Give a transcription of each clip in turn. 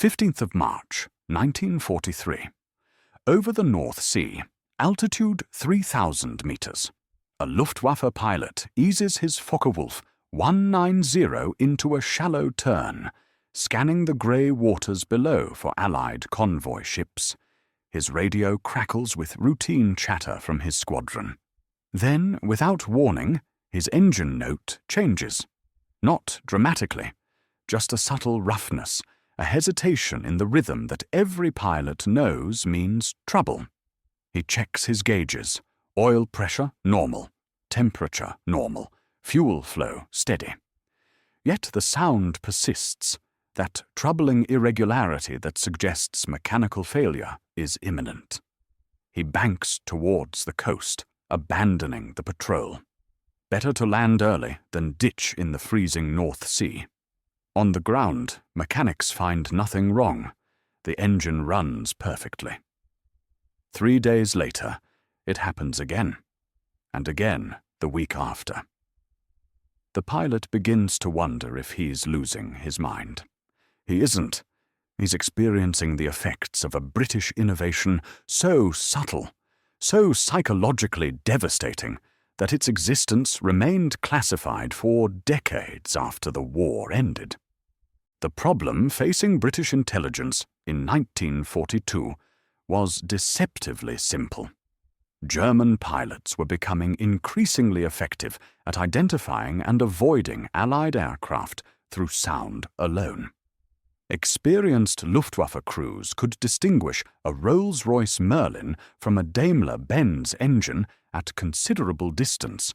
15th of March, 1943. Over the North Sea, altitude 3,000 meters. A Luftwaffe pilot eases his Focke-Wulf 190 into a shallow turn, scanning the grey waters below for Allied convoy ships. His radio crackles with routine chatter from his squadron. Then, without warning, his engine note changes. Not dramatically, just a subtle roughness, a hesitation in the rhythm that every pilot knows means trouble. He checks his gauges. Oil pressure, normal. Temperature, normal. Fuel flow, steady. Yet the sound persists. That troubling irregularity that suggests mechanical failure is imminent. He banks towards the coast, abandoning the patrol. Better to land early than ditch in the freezing North Sea. On the ground, mechanics find nothing wrong. The engine runs perfectly. 3 days later, it happens again, and again the week after. The pilot begins to wonder if he's losing his mind. He isn't. He's experiencing the effects of a British innovation so subtle, so psychologically devastating, that its existence remained classified for decades after the war ended. The problem facing British intelligence in 1942 was deceptively simple. German pilots were becoming increasingly effective at identifying and avoiding Allied aircraft through sound alone. Experienced Luftwaffe crews could distinguish a Rolls-Royce Merlin from a Daimler-Benz engine at considerable distance,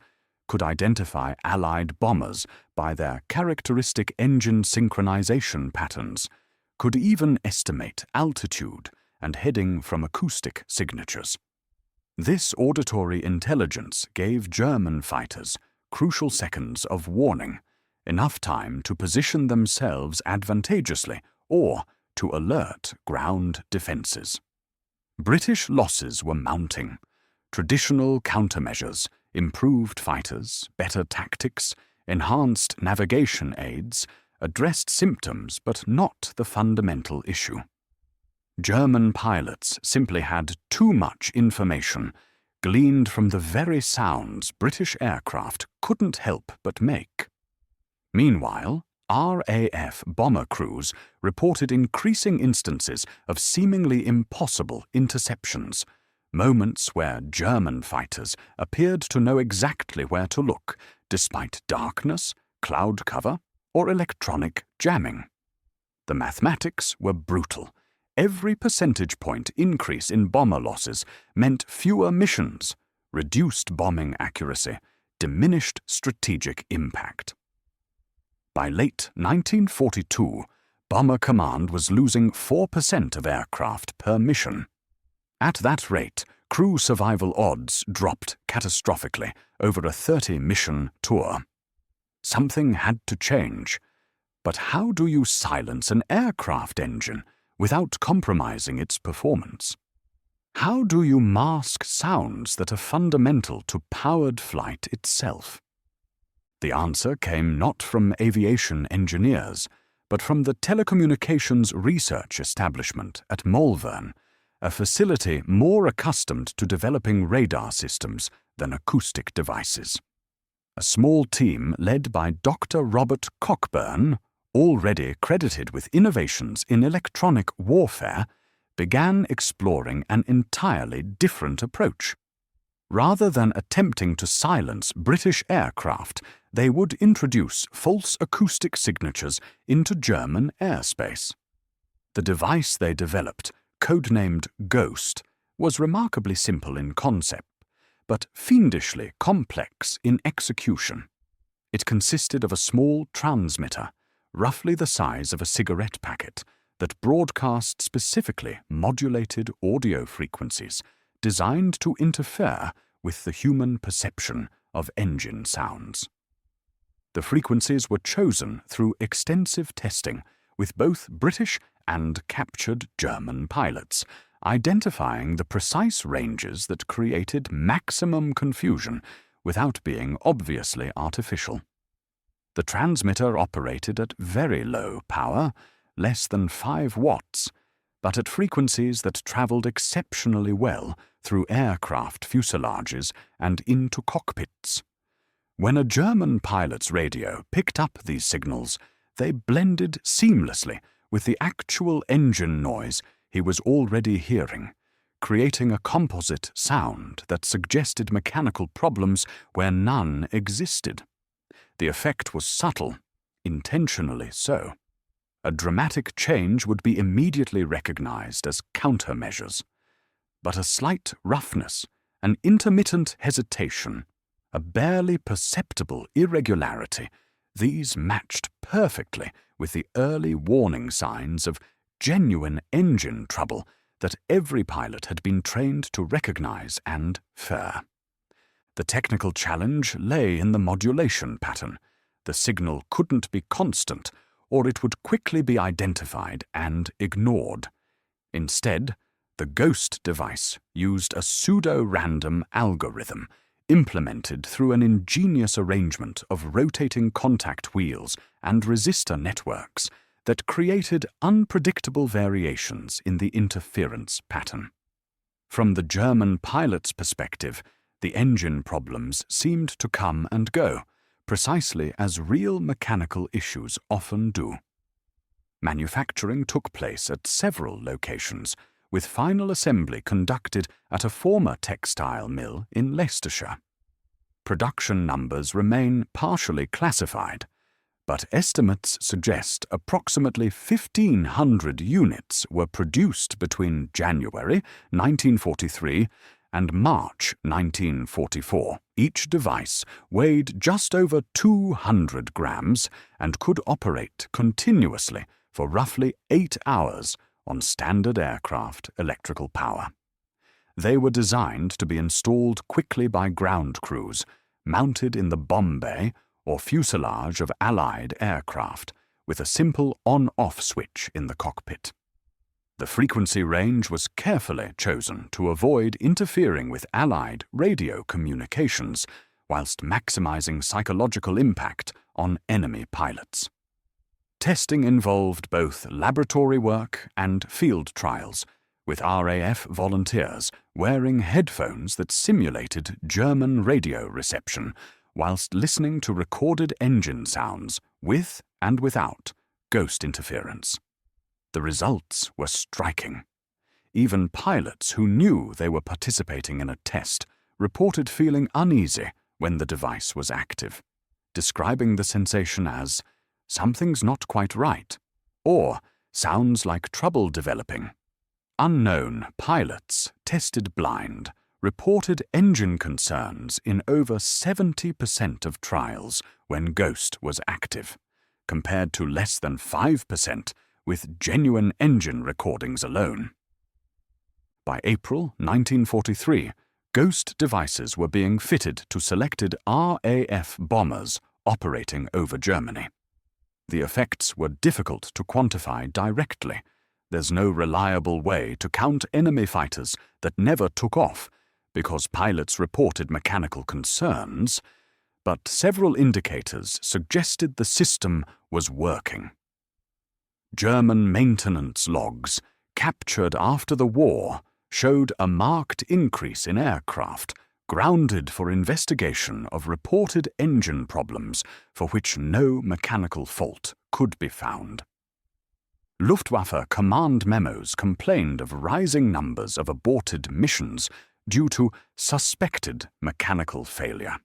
could identify Allied bombers by their characteristic engine synchronization patterns, could even estimate altitude and heading from acoustic signatures. This auditory intelligence gave German fighters crucial seconds of warning, enough time to position themselves advantageously or to alert ground defenses. British losses were mounting. Traditional countermeasures, improved fighters, better tactics, enhanced navigation aids, addressed symptoms but not the fundamental issue. German pilots simply had too much information, gleaned from the very sounds British aircraft couldn't help but make. Meanwhile, RAF bomber crews reported increasing instances of seemingly impossible interceptions, moments where German fighters appeared to know exactly where to look, despite darkness, cloud cover, or electronic jamming. The mathematics were brutal. Every percentage point increase in bomber losses meant fewer missions, reduced bombing accuracy, diminished strategic impact. By late 1942, Bomber Command was losing 4% of aircraft per mission. At that rate, crew survival odds dropped catastrophically over a 30-mission tour. Something had to change. But how do you silence an aircraft engine without compromising its performance? How do you mask sounds that are fundamental to powered flight itself? The answer came not from aviation engineers, but from the Telecommunications Research Establishment at Malvern, a facility more accustomed to developing radar systems than acoustic devices. A small team led by Dr. Robert Cockburn, already credited with innovations in electronic warfare, began exploring an entirely different approach. Rather than attempting to silence British aircraft, they would introduce false acoustic signatures into German airspace. The device they developed, codenamed Ghost, was remarkably simple in concept, but fiendishly complex in execution. It consisted of a small transmitter, roughly the size of a cigarette packet, that broadcast specifically modulated audio frequencies designed to interfere with the human perception of engine sounds. The frequencies were chosen through extensive testing with both British and captured German pilots, identifying the precise ranges that created maximum confusion without being obviously artificial. The transmitter operated at very low power, less than 5 watts, but at frequencies that traveled exceptionally well through aircraft fuselages and into cockpits. When a German pilot's radio picked up these signals, they blended seamlessly with the actual engine noise he was already hearing, creating a composite sound that suggested mechanical problems where none existed. The effect was subtle, intentionally so. A dramatic change would be immediately recognized as countermeasures. But a slight roughness, an intermittent hesitation, a barely perceptible irregularity, these matched perfectly with the early warning signs of genuine engine trouble that every pilot had been trained to recognize and fear. The technical challenge lay in the modulation pattern. The signal couldn't be constant, or it would quickly be identified and ignored. Instead, the Ghost device used a pseudo-random algorithm implemented through an ingenious arrangement of rotating contact wheels and resistor networks that created unpredictable variations in the interference pattern. From the German pilot's perspective, the engine problems seemed to come and go, precisely as real mechanical issues often do. Manufacturing took place at several locations, with final assembly conducted at a former textile mill in Leicestershire. Production numbers remain partially classified, but estimates suggest approximately 1,500 units were produced between January 1943 and March 1944. Each device weighed just over 200 grams and could operate continuously for roughly 8 hours on standard aircraft electrical power. They were designed to be installed quickly by ground crews, mounted in the bomb bay or fuselage of Allied aircraft, with a simple on-off switch in the cockpit. The frequency range was carefully chosen to avoid interfering with Allied radio communications, whilst maximizing psychological impact on enemy pilots. Testing involved both laboratory work and field trials, with RAF volunteers wearing headphones that simulated German radio reception, whilst listening to recorded engine sounds with and without ghost interference. The results were striking. Even pilots who knew they were participating in a test reported feeling uneasy when the device was active, describing the sensation as "something's not quite right," or "sounds like trouble developing." Unknown pilots, tested blind, reported engine concerns in over 70% of trials when Ghost was active, compared to less than 5% with genuine engine recordings alone. By April 1943, Ghost devices were being fitted to selected RAF bombers operating over Germany. The effects were difficult to quantify directly. There's no reliable way to count enemy fighters that never took off because pilots reported mechanical concerns, but several indicators suggested the system was working. German maintenance logs, captured after the war, showed a marked increase in aircraft grounded for investigation of reported engine problems for which no mechanical fault could be found. Luftwaffe command memos complained of rising numbers of aborted missions due to suspected mechanical failure.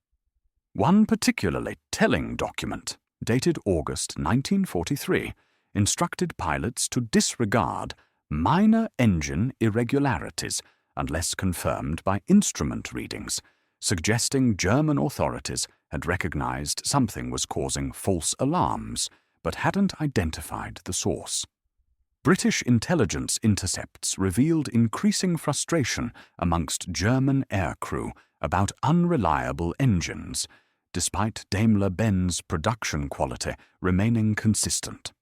One particularly telling document, dated August 1943, instructed pilots to disregard minor engine irregularities unless confirmed by instrument readings, suggesting German authorities had recognized something was causing false alarms, but hadn't identified the source. British intelligence intercepts revealed increasing frustration amongst German aircrew about unreliable engines, despite Daimler-Benz production quality remaining consistent.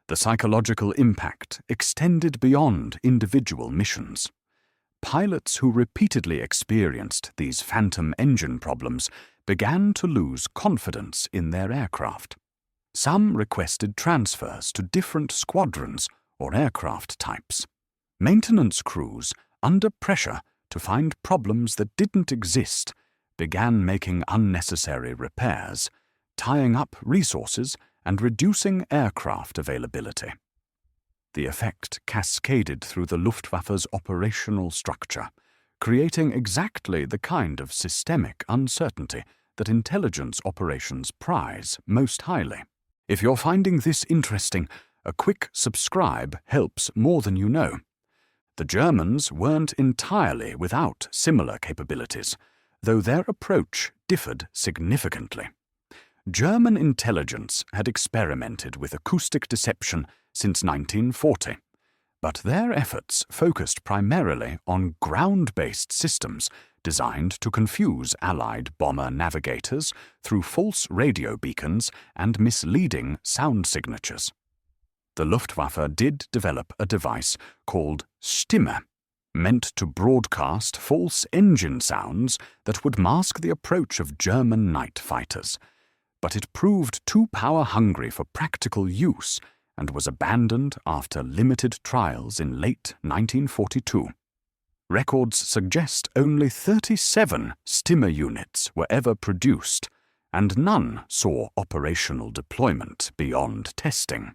The psychological impact extended beyond individual missions. Pilots who repeatedly experienced these phantom engine problems began to lose confidence in their aircraft. Some requested transfers to different squadrons or aircraft types. Maintenance crews, under pressure to find problems that didn't exist, began making unnecessary repairs, tying up resources and reducing aircraft availability. The effect cascaded through the Luftwaffe's operational structure, creating exactly the kind of systemic uncertainty that intelligence operations prize most highly. If you're finding this interesting, a quick subscribe helps more than you know. The Germans weren't entirely without similar capabilities, though their approach differed significantly. German intelligence had experimented with acoustic deception since 1940, but their efforts focused primarily on ground-based systems designed to confuse Allied bomber navigators through false radio beacons and misleading sound signatures. The Luftwaffe did develop a device called Stimme, meant to broadcast false engine sounds that would mask the approach of German night fighters, but it proved too power-hungry for practical use and was abandoned after limited trials in late 1942. Records suggest only 37 Stimme units were ever produced, and none saw operational deployment beyond testing.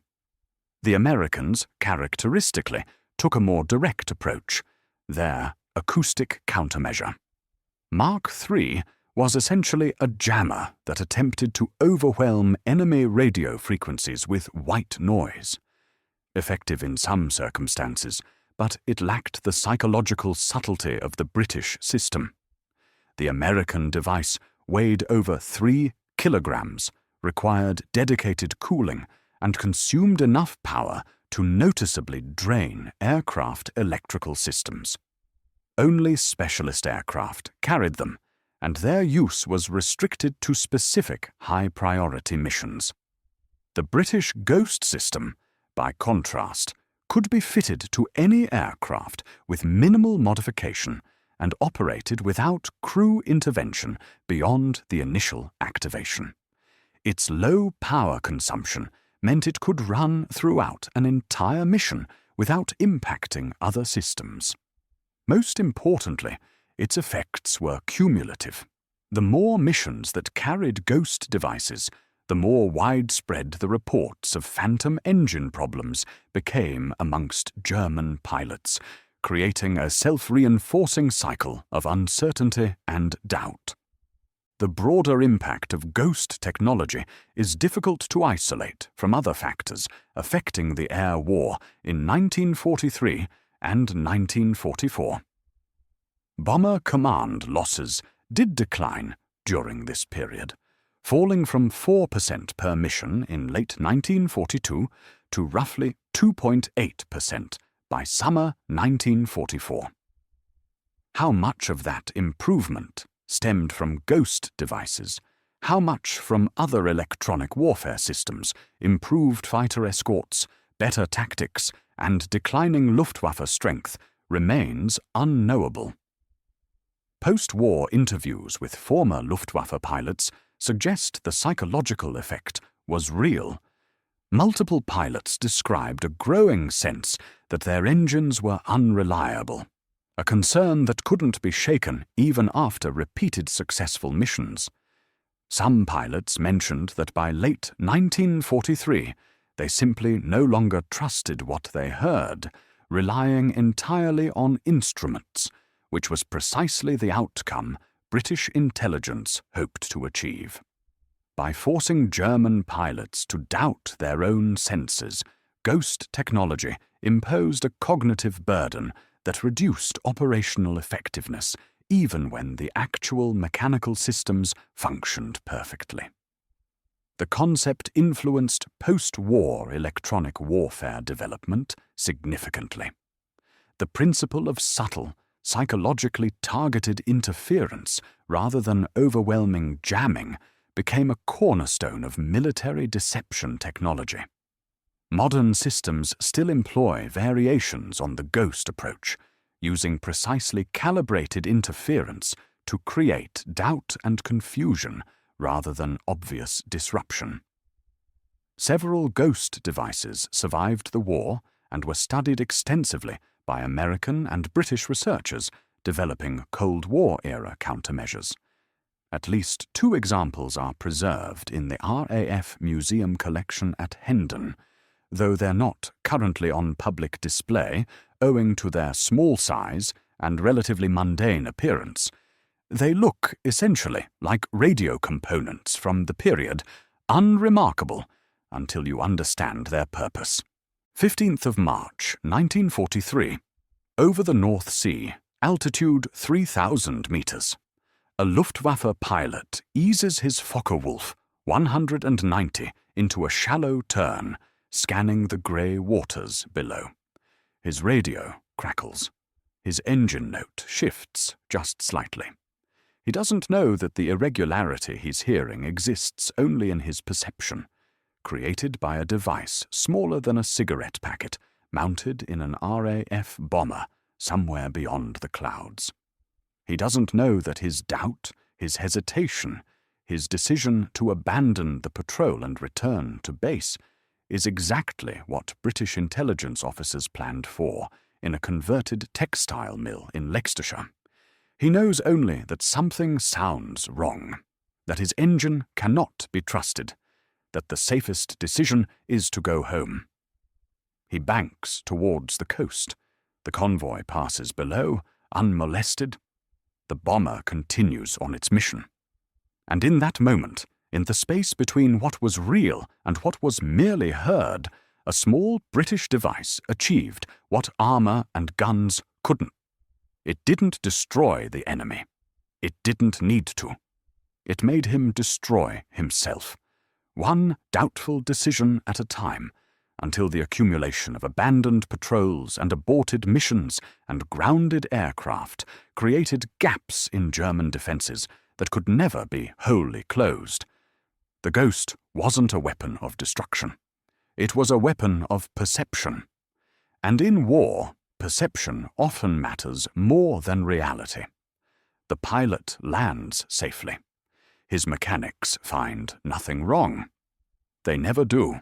The Americans, characteristically, took a more direct approach, their acoustic countermeasure. Mark III was essentially a jammer that attempted to overwhelm enemy radio frequencies with white noise. Effective in some circumstances, but it lacked the psychological subtlety of the British system. The American device weighed over 3 kilograms, required dedicated cooling, and consumed enough power to noticeably drain aircraft electrical systems. Only specialist aircraft carried them, and their use was restricted to specific high-priority missions. The British Ghost system, by contrast, could be fitted to any aircraft with minimal modification and operated without crew intervention beyond the initial activation. Its low power consumption meant it could run throughout an entire mission without impacting other systems. Most importantly, its effects were cumulative. The more missions that carried Ghost devices, the more widespread the reports of phantom engine problems became amongst German pilots, creating a self-reinforcing cycle of uncertainty and doubt. The broader impact of Ghost technology is difficult to isolate from other factors affecting the air war in 1943 and 1944. Bomber command losses did decline during this period, falling from 4% per mission in late 1942 to roughly 2.8% by summer 1944. How much of that improvement stemmed from Ghost devices, how much from other electronic warfare systems, improved fighter escorts, better tactics, and declining Luftwaffe strength remains unknowable. Post-war interviews with former Luftwaffe pilots suggest the psychological effect was real. Multiple pilots described a growing sense that their engines were unreliable, a concern that couldn't be shaken even after repeated successful missions. Some pilots mentioned that by late 1943, they simply no longer trusted what they heard, relying entirely on instruments, which was precisely the outcome British intelligence hoped to achieve. By forcing German pilots to doubt their own senses, Ghost technology imposed a cognitive burden that reduced operational effectiveness even when the actual mechanical systems functioned perfectly. The concept influenced post-war electronic warfare development significantly. The principle of subtle, psychologically targeted interference rather than overwhelming jamming became a cornerstone of military deception technology. Modern systems still employ variations on the Ghost approach, using precisely calibrated interference to create doubt and confusion rather than obvious disruption. Several Ghost devices survived the war and were studied extensively by American and British researchers developing Cold War-era countermeasures. At least 2 examples are preserved in the RAF Museum collection at Hendon, though they're not currently on public display owing to their small size and relatively mundane appearance. They look essentially like radio components from the period, unremarkable until you understand their purpose. 15th of March, 1943. Over the North Sea, altitude 3,000 meters. A Luftwaffe pilot eases his Focke-Wulf 190 into a shallow turn, scanning the grey waters below. His radio crackles. His engine note shifts just slightly. He doesn't know that the irregularity he's hearing exists only in his perception, created by a device smaller than a cigarette packet mounted in an RAF bomber somewhere beyond the clouds. He doesn't know that his doubt, his hesitation, his decision to abandon the patrol and return to base is exactly what British intelligence officers planned for in a converted textile mill in Leicestershire. He knows only that something sounds wrong, that his engine cannot be trusted, that the safest decision is to go home. He banks towards the coast. The convoy passes below, unmolested. The bomber continues on its mission. And in that moment, in the space between what was real and what was merely heard, a small British device achieved what armor and guns couldn't. It didn't destroy the enemy. It didn't need to. It made him destroy himself, one doubtful decision at a time, until the accumulation of abandoned patrols and aborted missions and grounded aircraft created gaps in German defenses that could never be wholly closed. The Ghost wasn't a weapon of destruction. It was a weapon of perception. And in war, perception often matters more than reality. The pilot lands safely. His mechanics find nothing wrong. They never do.